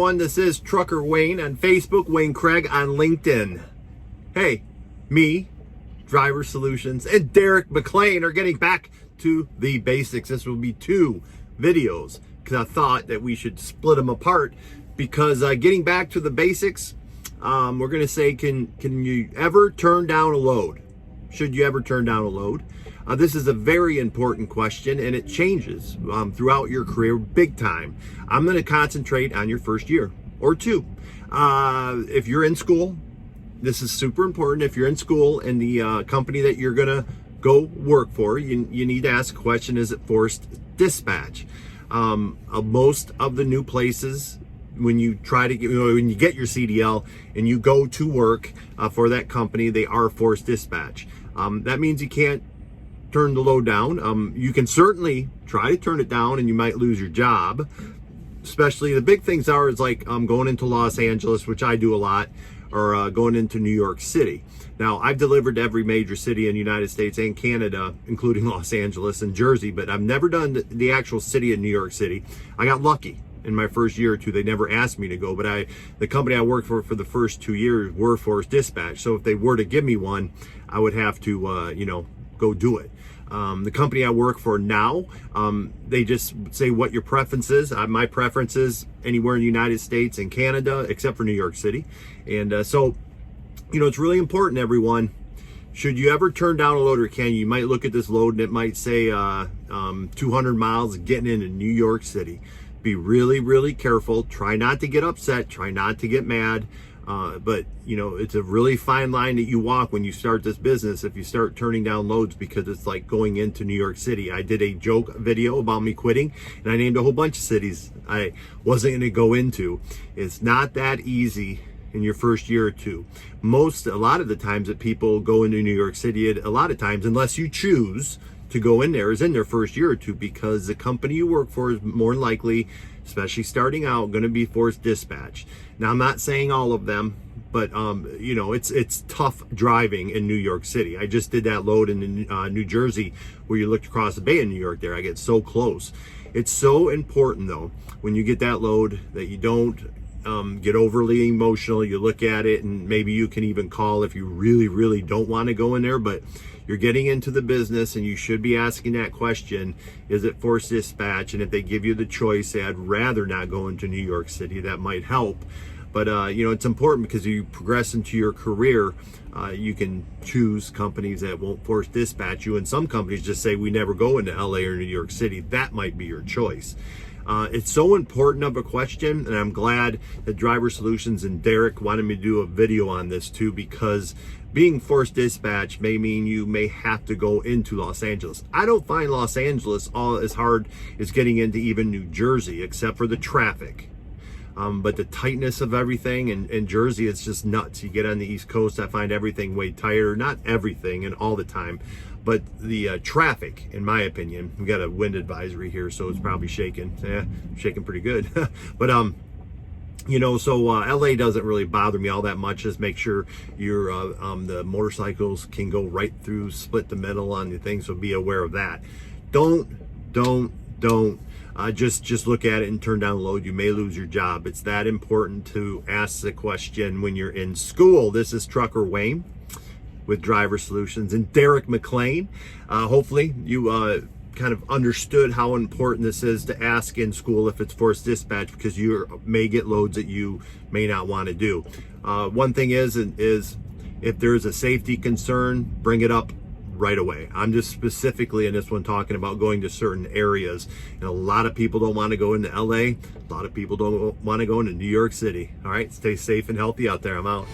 everyone. This is Trucker Wayne on Facebook, Wayne Craig on LinkedIn. Hey, me, Driver Solutions, and Derek McLean are getting back to the basics. This will be 2 videos because I thought that we should split them apart because getting back to the basics, we're going to say, can you ever turn down a load? Should you ever turn down a load? This is a very important question, and it changes throughout your career big time. I'm going to concentrate on your first year or 2. If you're in school, this is super important. If you're in school and the company that you're going to go work for, you need to ask a question, is it forced dispatch? Most of the new places, when you try to get, when you get your CDL and you go to work for that company, they are forced dispatch. That means you can't turn the load down. You can certainly try to turn it down and you might lose your job. Especially the big things is like going into Los Angeles, which I do a lot, or going into New York City. Now, I've delivered to every major city in the United States and Canada, including Los Angeles and Jersey, but I've never done the actual city of New York City. I got lucky. In my first year or 2, they never asked me to go, but the company I worked for the first 2 years were forced dispatch. So if they were to give me one, I would have to, go do it. The company I work for now, they just say what your preference is. My preference is anywhere in the United States and Canada, except for New York City. And so, it's really important, everyone. Should you ever turn down a load, or can you? You might look at this load and it might say 200 miles getting into New York City. Be really, really careful. Try not to get upset. Try not to get mad. But it's a really fine line that you walk when you start this business if you start turning down loads, because it's like going into New York City. I did a joke video about me quitting, and I named a whole bunch of cities I wasn't going to go into. It's not that easy in your first year or 2. A lot of the times that people go into New York City, a lot of times, unless you choose to go in there, is in their first year or 2, because the company you work for is more than likely, especially starting out, going to be forced dispatch. Now, I'm not saying all of them, but it's tough driving in New York City. I just did that load in New Jersey, where you looked across the bay in New York there. I get so close. It's so important, though, when you get that load, that you don't get overly emotional. You look at it, and maybe you can even call if you really, really don't want to go in there, but you're getting into the business and you should be asking that question, is it forced dispatch? And if they give you the choice, say, I'd rather not go into New York City, that might help. But, it's important because you progress into your career, you can choose companies that won't force dispatch you. And some companies just say, we never go into LA or New York City. That might be your choice. It's so important of a question, and I'm glad that Driver Solutions and Derek wanted me to do a video on this too, because being forced dispatch may mean you may have to go into Los Angeles. I don't find Los Angeles all as hard as getting into even New Jersey, except for the traffic. But the tightness of everything in Jersey, it's just nuts. You get on the East Coast, I find everything way tighter. Not everything and all the time, but the traffic, in my opinion. We got a wind advisory here, so it's probably shaking. Yeah, shaking pretty good. But so LA doesn't really bother me all that much. Just make sure your the motorcycles can go right through, split the middle on the thing. So be aware of that. Don't just look at it and turn down the load. You may lose your job. It's that important to ask the question when you're in school. This is Trucker Wayne with Driver Solutions and Derek McLean. Hopefully you kind of understood how important this is to ask in school if it's forced dispatch, because you may get loads that you may not want to do. One thing is if there's a safety concern, bring it up right away. I'm just specifically in this one talking about going to certain areas. And a lot of people don't want to go into LA. A lot of people don't want to go into New York City. All right, stay safe and healthy out there. I'm out.